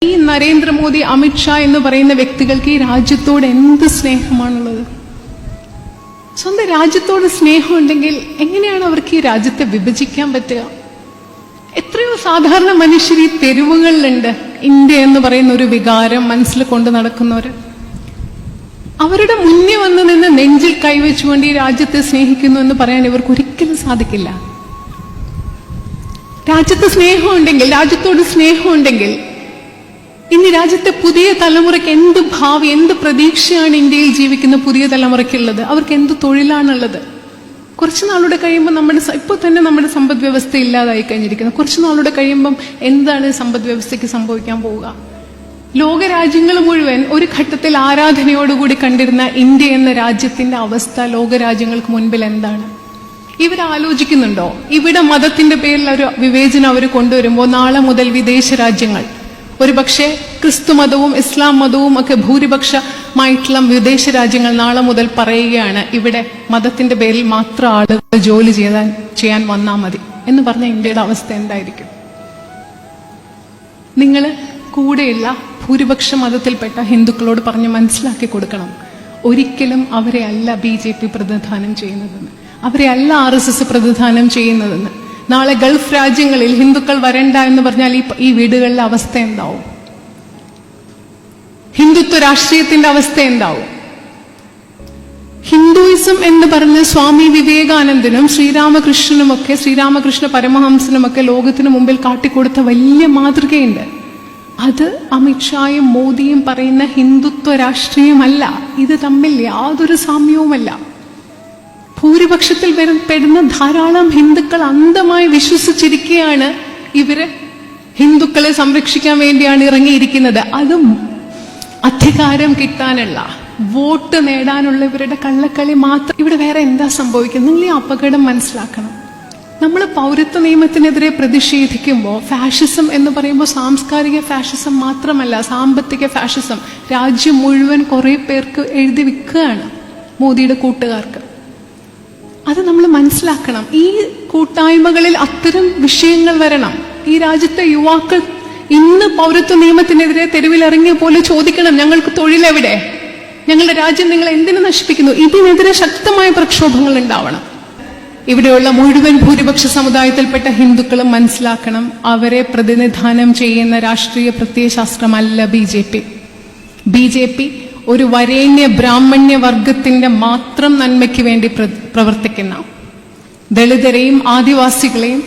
ഈ നരേന്ദ്രമോദി, അമിത്ഷാ എന്ന് പറയുന്ന വ്യക്തികൾക്ക് ഈ രാജ്യത്തോട് എന്ത് സ്നേഹമാണുള്ളത്? സ്വന്തം രാജ്യത്തോട് സ്നേഹമുണ്ടെങ്കിൽ എങ്ങനെയാണ് അവർക്ക് ഈ രാജ്യത്തെ വിഭജിക്കാൻ പറ്റുക? എത്രയോ സാധാരണ മനുഷ്യർ ഈ തെരുവുകളിലുണ്ട്. ഇന്ത്യ എന്ന് പറയുന്ന ഒരു വികാരം മനസ്സിൽ കൊണ്ട് നടക്കുന്നവർ. അവരുടെ മുന്നിൽ വന്ന് നിന്ന് നെഞ്ചിൽ കൈവച്ചുകൊണ്ട് ഈ രാജ്യത്തെ സ്നേഹിക്കുന്നു എന്ന് പറയാൻ ഇവർക്ക് ഒരിക്കലും സാധിക്കില്ല. രാജ്യത്ത് സ്നേഹമുണ്ടെങ്കിൽ, രാജ്യത്തോട് സ്നേഹമുണ്ടെങ്കിൽ ഇനി രാജ്യത്തെ പുതിയ തലമുറയ്ക്ക് എന്ത് ഭാവി, എന്ത് പ്രതീക്ഷയാണ് ഇന്ത്യയിൽ ജീവിക്കുന്ന പുതിയ തലമുറയ്ക്കുള്ളത്? അവർക്ക് എന്ത് തൊഴിലാണുള്ളത്? കുറച്ചു നാളുടെ കഴിയുമ്പോൾ ഇപ്പോൾ തന്നെ നമ്മുടെ സമ്പദ് വ്യവസ്ഥ ഇല്ലാതായി കഴിഞ്ഞിരിക്കുന്നു. കുറച്ചു നാളുടെ കഴിയുമ്പം എന്താണ് സമ്പദ് വ്യവസ്ഥയ്ക്ക് സംഭവിക്കാൻ പോവുക? ലോകരാജ്യങ്ങൾ മുഴുവൻ ഒരു ഘട്ടത്തിൽ ആരാധനയോടുകൂടി കണ്ടിരുന്ന ഇന്ത്യ എന്ന രാജ്യത്തിന്റെ അവസ്ഥ ലോകരാജ്യങ്ങൾക്ക് മുൻപിൽ എന്താണ്? ഇവരാലോചിക്കുന്നുണ്ടോ? ഇവിടെ മതത്തിന്റെ പേരിൽ ഒരു വിവേചനം അവർ കൊണ്ടുവരുമ്പോൾ നാളെ മുതൽ വിദേശ രാജ്യങ്ങൾ, ഒരുപക്ഷെ ക്രിസ്തു മതവും ഇസ്ലാം മതവും ഒക്കെ ഭൂരിപക്ഷമായിട്ടുള്ള വിദേശ രാജ്യങ്ങൾ നാളെ മുതൽ പറയുകയാണ്, ഇവിടെ മതത്തിന്റെ പേരിൽ മാത്രം ആളുകൾ ജോലി ചെയ്യാൻ വന്നാൽ മതി എന്ന് പറഞ്ഞ ഇന്ത്യയുടെ അവസ്ഥ എന്തായിരിക്കും? നിങ്ങൾ കൂടെയുള്ള ഭൂരിപക്ഷ മതത്തിൽപ്പെട്ട ഹിന്ദുക്കളോട് പറഞ്ഞ് മനസ്സിലാക്കി കൊടുക്കണം, ഒരിക്കലും അവരെ അല്ല BJP പ്രതിനിധാനം ചെയ്യുന്നതെന്ന്, അവരെ അല്ല RSS പ്രതിനിധാനം ചെയ്യുന്നതെന്ന്. നാളെ ഗൾഫ് രാജ്യങ്ങളിൽ ഹിന്ദുക്കൾ വരണ്ട എന്ന് പറഞ്ഞാൽ ഈ വീടുകളിലെ അവസ്ഥ എന്താവും? ഹിന്ദുത്വ രാഷ്ട്രീയത്തിന്റെ അവസ്ഥ എന്താവും? ഹിന്ദുയിസം എന്ന് പറഞ്ഞ് സ്വാമി വിവേകാനന്ദനും ശ്രീരാമകൃഷ്ണ പരമഹംസനുമൊക്കെ ലോകത്തിന് മുമ്പിൽ കാട്ടിക്കൊടുത്ത വലിയ മാതൃകയുണ്ട്. അത് അമിത്ഷായും മോദിയും പറയുന്ന ഹിന്ദുത്വ രാഷ്ട്രീയമല്ല. ഇത് തമ്മിൽ യാതൊരു സാമ്യവുമല്ല. ഭൂരിപക്ഷത്തിൽ പെടുന്ന ധാരാളം ഹിന്ദുക്കൾ അന്ധമായി വിശ്വസിച്ചിരിക്കുകയാണ് ഇവര് ഹിന്ദുക്കളെ സംരക്ഷിക്കാൻ വേണ്ടിയാണ് ഇറങ്ങിയിരിക്കുന്നത്. അതും അധികാരം കിട്ടാനുള്ള, വോട്ട് നേടാനുള്ള ഇവരുടെ കള്ളക്കളി മാത്രം. ഇവിടെ വേറെ എന്താ സംഭവിക്കുന്നത്? നിങ്ങൾ ഈ അപകടം മനസ്സിലാക്കണം. നമ്മൾ പൗരത്വ നിയമത്തിനെതിരെ പ്രതിഷേധിക്കുമ്പോൾ ഫാഷിസം എന്ന് പറയുമ്പോൾ സാംസ്കാരിക ഫാഷിസം മാത്രമല്ല, സാമ്പത്തിക ഫാഷിസം രാജ്യം മുഴുവൻ കുറെ പേർക്ക് എഴുതി വിൽക്കുകയാണ്, മോദിയുടെ കൂട്ടുകാർക്ക്. അത് നമ്മൾ മനസ്സിലാക്കണം. ഈ കൂട്ടായ്മകളിൽ അത്തരം വിഷയങ്ങൾ വരണം. ഈ രാജ്യത്തെ യുവാക്കൾ ഇന്ന് പൗരത്വ നിയമത്തിനെതിരെ തെരുവിലിറങ്ങിയ പോലെ ചോദിക്കണം, ഞങ്ങൾക്ക് തൊഴിലെവിടെ? ഞങ്ങളുടെ രാജ്യം നിങ്ങൾ എന്തിനു നശിപ്പിക്കുന്നു? ഇതിനെതിരെ ശക്തമായ പ്രക്ഷോഭങ്ങൾ ഉണ്ടാവണം. ഇവിടെയുള്ള മുഴുവൻ ഭൂരിപക്ഷ സമുദായത്തിൽപ്പെട്ട ഹിന്ദുക്കളും മനസ്സിലാക്കണം, അവരെ പ്രതിനിധാനം ചെയ്യുന്ന രാഷ്ട്രീയ പ്രത്യയശാസ്ത്രമല്ല BJP. ഒരു വരേണ്യ ബ്രാഹ്മണ്യ വർഗത്തിന്റെ മാത്രം നന്മയ്ക്ക് വേണ്ടി പ്രവർത്തിക്കുന്ന, ദളിതരെയും ആദിവാസികളെയും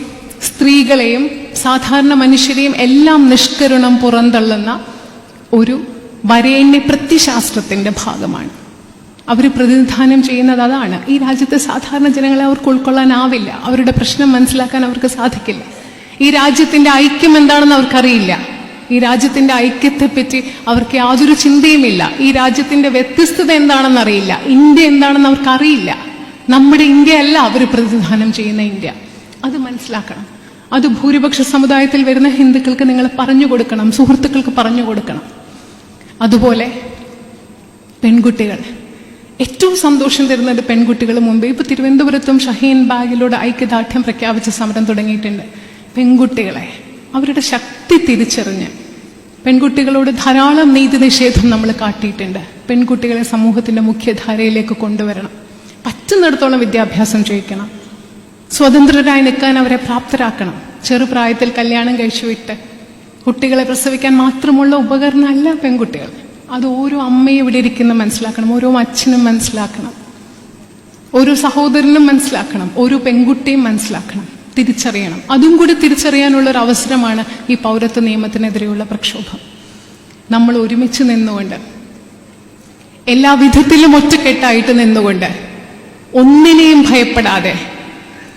സ്ത്രീകളെയും സാധാരണ മനുഷ്യരെയും എല്ലാം നിഷ്കരുണം പുറന്തള്ളുന്ന ഒരു വരേണ്യ പ്രത്യയശാസ്ത്രത്തിന്റെ ഭാഗമാണ് അവർ പ്രതിനിധാനം ചെയ്യുന്നത്. അതാണ് ഈ രാജ്യത്തെ സാധാരണ ജനങ്ങളെ അവർക്ക് ഉൾക്കൊള്ളാനാവില്ല. അവരുടെ പ്രശ്നം മനസ്സിലാക്കാൻ അവർക്ക് സാധിക്കില്ല. ഈ രാജ്യത്തിന്റെ ഐക്യം എന്താണെന്ന് അവർക്കറിയില്ല. ഈ രാജ്യത്തിന്റെ ഐക്യത്തെപ്പറ്റി അവർക്ക് യാതൊരു ചിന്തയുമില്ല. ഈ രാജ്യത്തിന്റെ വ്യത്യസ്തത എന്താണെന്ന് അറിയില്ല. ഇന്ത്യ എന്താണെന്ന് അവർക്ക് അറിയില്ല. നമ്മുടെ ഇന്ത്യ അല്ല അവർ പ്രതിനിധാനം ചെയ്യുന്ന ഇന്ത്യ. അത് മനസ്സിലാക്കണം. അത് ഭൂരിപക്ഷ സമുദായത്തിൽ വരുന്ന ഹിന്ദുക്കൾക്ക് നിങ്ങൾ പറഞ്ഞു കൊടുക്കണം, സുഹൃത്തുക്കൾക്ക് പറഞ്ഞു കൊടുക്കണം. അതുപോലെ പെൺകുട്ടികൾ, ഏറ്റവും സന്തോഷം തരുന്നത് പെൺകുട്ടികൾ. മുമ്പ് ഇപ്പൊ തിരുവനന്തപുരത്തും ഷഹീൻ ബാഗിലൂടെ ഐക്യദാർഢ്യം പ്രഖ്യാപിച്ച സമരം തുടങ്ങിയിട്ടുണ്ട്. പെൺകുട്ടികളെ അവരുടെ ശക്തി തിരിച്ചറിഞ്ഞ് പെൺകുട്ടികളോട് ധാരാളം നീതി നിഷേധം നമ്മൾ കാട്ടിയിട്ടുണ്ട്. പെൺകുട്ടികളെ സമൂഹത്തിന്റെ മുഖ്യധാരയിലേക്ക് കൊണ്ടുവരണം. പറ്റുന്നിടത്തോളം വിദ്യാഭ്യാസം ചെയ്യിക്കണം. സ്വതന്ത്രരായി നിൽക്കാൻ അവരെ പ്രാപ്തരാക്കണം. ചെറുപ്രായത്തിൽ കല്യാണം കഴിച്ചു വിട്ട് കുട്ടികളെ പ്രസവിക്കാൻ മാത്രമുള്ള ഉപകരണമല്ല പെൺകുട്ടികൾ. അത് ഓരോ അമ്മയും ഇവിടെ ഇരിക്കുന്ന മനസ്സിലാക്കണം, ഓരോ അച്ഛനും മനസ്സിലാക്കണം, ഓരോ സഹോദരനും മനസ്സിലാക്കണം, ഓരോ പെൺകുട്ടിയും മനസ്സിലാക്കണം, തിരിച്ചറിയണം. അതും കൂടി തിരിച്ചറിയാനുള്ള ഒരു അവസരമാണ് ഈ പൗരത്വ നിയമത്തിനെതിരെയുള്ള പ്രക്ഷോഭം. നമ്മൾ ഒരുമിച്ച് നിന്നുകൊണ്ട്, എല്ലാ വിധത്തിലും ഒറ്റക്കെട്ടായിട്ട് നിന്നുകൊണ്ട്, ഒന്നിനെയും ഭയപ്പെടാതെ,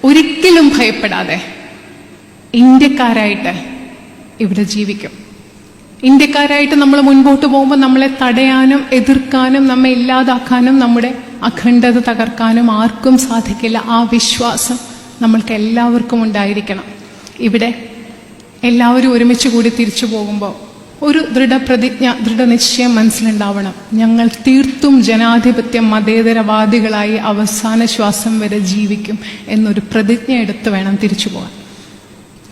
ഒരിക്കലും ഭയപ്പെടാതെ ഇന്ത്യക്കാരായിട്ട് ഇവിടെ ജീവിക്കും. ഇന്ത്യക്കാരായിട്ട് നമ്മൾ മുൻപോട്ട് പോകുമ്പോൾ നമ്മളെ തടയാനും എതിർക്കാനും നമ്മെ ഇല്ലാതാക്കാനും നമ്മുടെ അഖണ്ഡത തകർക്കാനും ആർക്കും സാധിക്കില്ല. ആ വിശ്വാസം നമ്മൾക്ക് എല്ലാവർക്കും ഉണ്ടായിരിക്കണം. ഇവിടെ എല്ലാവരും ഒരുമിച്ച് കൂടി തിരിച്ചു പോകുമ്പോൾ ഒരു ദൃഢനിശ്ചയം മനസ്സിലുണ്ടാവണം. ഞങ്ങൾ തീർത്തും ജനാധിപത്യം മതേതരവാദികളായി അവസാന ശ്വാസം വരെ ജീവിക്കും എന്നൊരു പ്രതിജ്ഞ എടുത്ത് വേണം തിരിച്ചു പോകാൻ.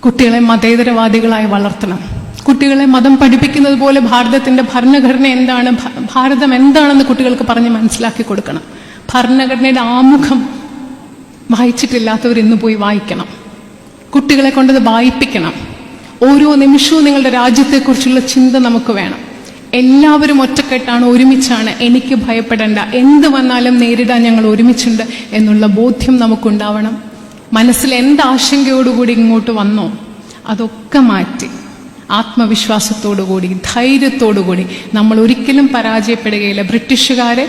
കുട്ടികളെ മതേതരവാദികളായി വളർത്തണം. കുട്ടികളെ മതം പഠിപ്പിക്കുന്നത് പോലെ ഭാരതത്തിന്റെ ഭരണഘടന എന്താണ്, ഭാരതം എന്താണെന്ന് കുട്ടികൾക്ക് പറഞ്ഞ് മനസ്സിലാക്കി കൊടുക്കണം. ഭരണഘടനയുടെ ആമുഖം വായിച്ചിട്ടില്ലാത്തവർ ഇന്ന് പോയി വായിക്കണം. കുട്ടികളെ കൊണ്ടത് വായിപ്പിക്കണം. ഓരോ നിമിഷവും നിങ്ങളുടെ രാജ്യത്തെക്കുറിച്ചുള്ള ചിന്ത നമുക്ക് വേണം. എല്ലാവരും ഒറ്റക്കെട്ടാണ്, ഒരുമിച്ചാണ്. എനിക്ക് ഭയപ്പെടേണ്ട, എന്ത് വന്നാലും നേരിടാൻ ഞങ്ങൾ ഒരുമിച്ചുണ്ട് എന്നുള്ള ബോധ്യം നമുക്കുണ്ടാവണം. മനസ്സിൽ എന്ത് ആശങ്കയോടുകൂടി ഇങ്ങോട്ട് വന്നോ അതൊക്കെ മാറ്റി ആത്മവിശ്വാസത്തോടുകൂടി, ധൈര്യത്തോടുകൂടി നമ്മൾ ഒരിക്കലും പരാജയപ്പെടുകയില്ല. ബ്രിട്ടീഷുകാരെ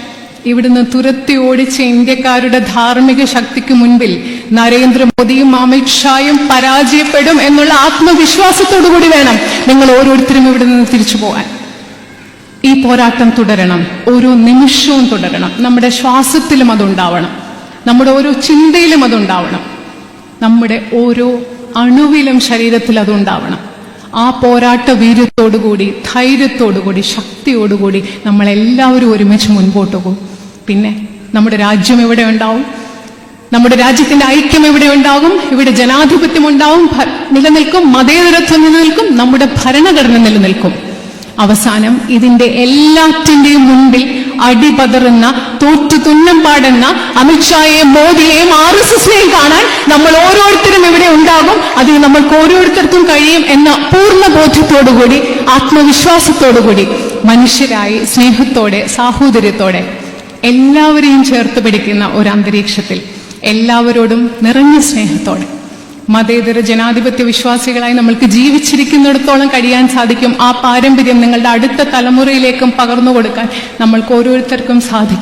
ഇവിടുന്ന് തുരത്തി ഓടിച്ച ഇന്ത്യക്കാരുടെ ധാർമ്മിക ശക്തിക്ക് മുൻപിൽ നരേന്ദ്രമോദിയും അമിത്ഷായും പരാജയപ്പെടും എന്നുള്ള ആത്മവിശ്വാസത്തോടുകൂടി വേണം നിങ്ങൾ ഓരോരുത്തരും ഇവിടെ നിന്ന് തിരിച്ചു പോകാൻ. ഈ പോരാട്ടം തുടരണം, ഓരോ നിമിഷവും തുടരണം. നമ്മുടെ ശ്വാസത്തിലും അതുണ്ടാവണം, നമ്മുടെ ഓരോ ചിന്തയിലും അതുണ്ടാവണം, നമ്മുടെ ഓരോ അണുവിലും ശരീരത്തിൽ അതുണ്ടാവണം. ആ പോരാട്ട വീര്യത്തോടുകൂടി, ധൈര്യത്തോടുകൂടി, ശക്തിയോടുകൂടി നമ്മളെല്ലാവരും ഒരുമിച്ച് മുൻപോട്ട് പോകും. പിന്നെ നമ്മുടെ രാജ്യം എവിടെ ഉണ്ടാവും, നമ്മുടെ രാജ്യത്തിന്റെ ഐക്യം എവിടെ ഉണ്ടാകും, ഇവിടെ ജനാധിപത്യം ഉണ്ടാവും, നിലനിൽക്കും, മതേതരത്വം നിലനിൽക്കും, നമ്മുടെ ഭരണഘടന നിലനിൽക്കും. അവസാനം ഇതിന്റെ എല്ലാറ്റിന്റെയും മുൻപിൽ അടിപതറുന്ന, തോറ്റു തുന്നം പാടുന്ന അമിത്ഷായെയും മോദിയെയും RSSനെയും കാണാൻ നമ്മൾ ഓരോരുത്തരും ഇവിടെ ഉണ്ടാകും. അതിന് നമ്മൾക്ക് ഓരോരുത്തർക്കും കഴിയും എന്ന പൂർണ്ണ ബോധ്യത്തോടുകൂടി, ആത്മവിശ്വാസത്തോടുകൂടി, മനുഷ്യരായി സ്നേഹത്തോടെ, സാഹോദര്യത്തോടെ എല്ലാവരെയും ചേർത്ത് പിടിക്കുന്ന ഒരു അന്തരീക്ഷത്തിൽ, എല്ലാവരോടും നിറഞ്ഞ സ്നേഹത്തോടെ, മതേതര ജനാധിപത്യ വിശ്വാസികളായി നമ്മൾക്ക് ജീവിച്ചിരിക്കുന്നിടത്തോളം കഴിയാൻ സാധിക്കും. ആ പാരമ്പര്യം നിങ്ങളുടെ അടുത്ത തലമുറയിലേക്കും പകർന്നു കൊടുക്കാൻ നമ്മൾക്ക് ഓരോരുത്തർക്കും സാധിക്കും.